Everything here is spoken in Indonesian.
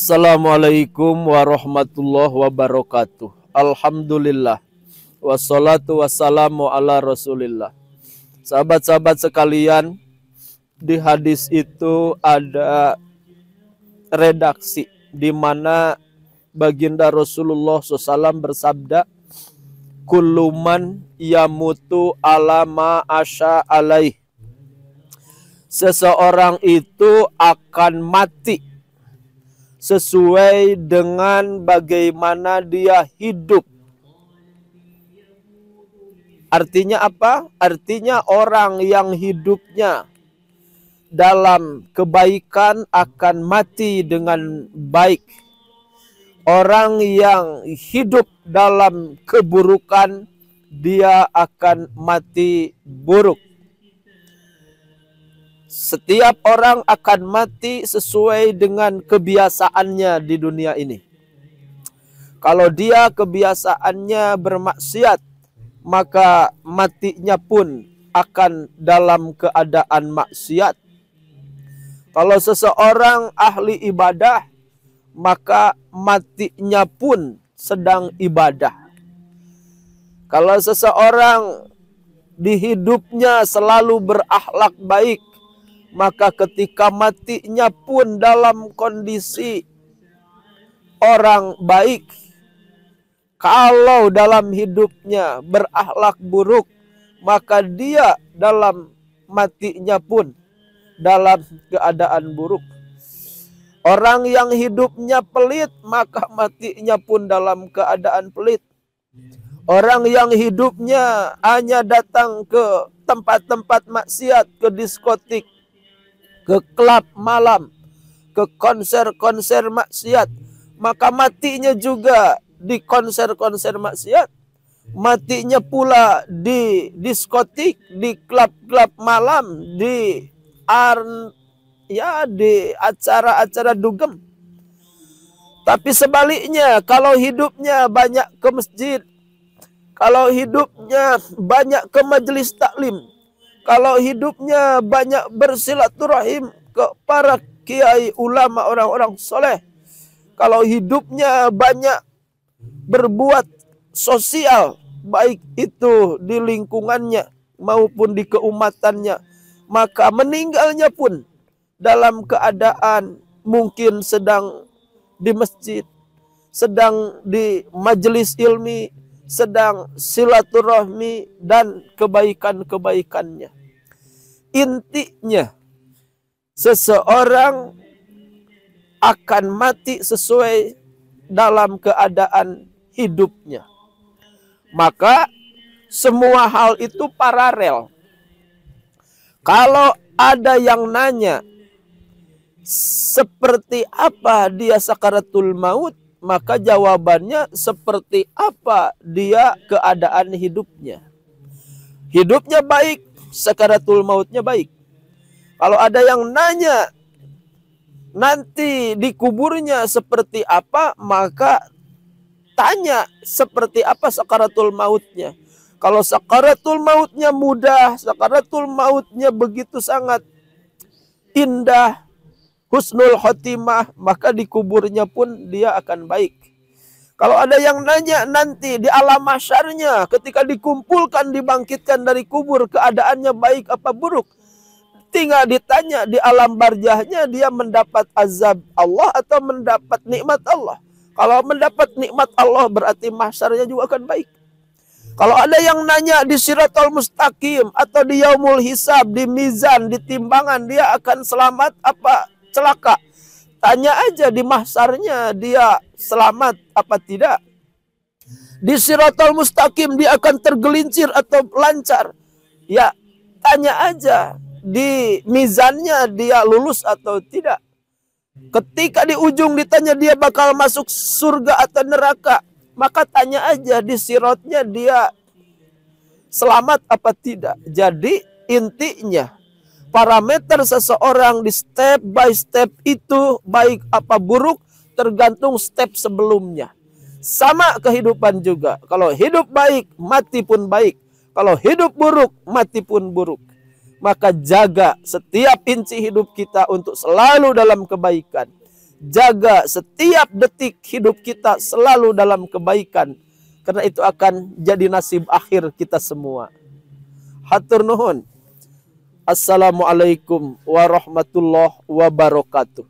Assalamualaikum warahmatullahi wabarakatuh. Alhamdulillah. Wassalatu wassalamu ala rasulillah. Sahabat-sahabat sekalian, di hadis itu ada redaksi di mana baginda Rasulullah SAW bersabda, kulluman yamutu ala ma asya alaih. Seseorang itu akan mati sesuai dengan bagaimana dia hidup. Artinya apa? Artinya orang yang hidupnya dalam kebaikan akan mati dengan baik. Orang yang hidup dalam keburukan, dia akan mati buruk. Setiap orang akan mati sesuai dengan kebiasaannya di dunia ini. Kalau dia kebiasaannya bermaksiat, maka matinya pun akan dalam keadaan maksiat. Kalau seseorang ahli ibadah, maka matinya pun sedang ibadah. Kalau seseorang di hidupnya selalu berakhlak baik, maka ketika matinya pun dalam kondisi orang baik. Kalau dalam hidupnya berakhlak buruk, maka dia dalam matinya pun dalam keadaan buruk. Orang yang hidupnya pelit, maka matinya pun dalam keadaan pelit. Orang yang hidupnya hanya datang ke tempat-tempat maksiat, ke diskotik, ke klub malam, ke konser-konser maksiat, maka matinya juga di konser-konser maksiat. Matinya pula di diskotik, di klub-klub malam, di acara-acara dugem. Tapi sebaliknya, kalau hidupnya banyak ke masjid, kalau hidupnya banyak ke majelis taklim, kalau hidupnya banyak bersilaturahim ke para kiai ulama orang-orang soleh, kalau hidupnya banyak berbuat sosial, baik itu di lingkungannya maupun di keumatannya, maka meninggalnya pun dalam keadaan mungkin sedang di masjid, sedang di majelis ilmi, sedang silaturahmi dan kebaikan-kebaikannya. Intinya, seseorang akan mati sesuai dalam keadaan hidupnya. Maka semua hal itu paralel. Kalau ada yang nanya seperti apa dia sakaratul maut, maka jawabannya seperti apa dia keadaan hidupnya. Hidupnya baik, sakaratul mautnya baik. Kalau ada yang nanya nanti di kuburnya seperti apa, maka tanya seperti apa sakaratul mautnya. Kalau sakaratul mautnya mudah, sakaratul mautnya begitu sangat indah, husnul khotimah, maka di kuburnya pun dia akan baik. Kalau ada yang nanya nanti di alam mahsyarnya ketika dikumpulkan, dibangkitkan dari kubur, keadaannya baik apa buruk, tinggal ditanya di alam barzahnya dia mendapat azab Allah atau mendapat nikmat Allah. Kalau mendapat nikmat Allah berarti mahsyarnya juga akan baik. Kalau ada yang nanya di Siratul Mustaqim atau di Yaumul Hisab, di mizan, di timbangan, dia akan selamat apa celaka? Tanya aja di mahsyarnya dia selamat apa tidak. Di Siratul Mustaqim dia akan tergelincir atau lancar. Ya, tanya aja di mizannya dia lulus atau tidak. Ketika di ujung ditanya dia bakal masuk surga atau neraka, maka tanya aja di sirotnya dia selamat apa tidak. Jadi intinya parameter seseorang di step by step itu baik apa buruk tergantung step sebelumnya. Sama kehidupan juga. Kalau hidup baik, mati pun baik. Kalau hidup buruk, mati pun buruk. Maka jaga setiap inci hidup kita untuk selalu dalam kebaikan. jaga setiap detik hidup kita selalu dalam kebaikan, karena itu akan jadi nasib akhir kita semua. Hatur nuhun. Assalamualaikum warahmatullahi wabarakatuh.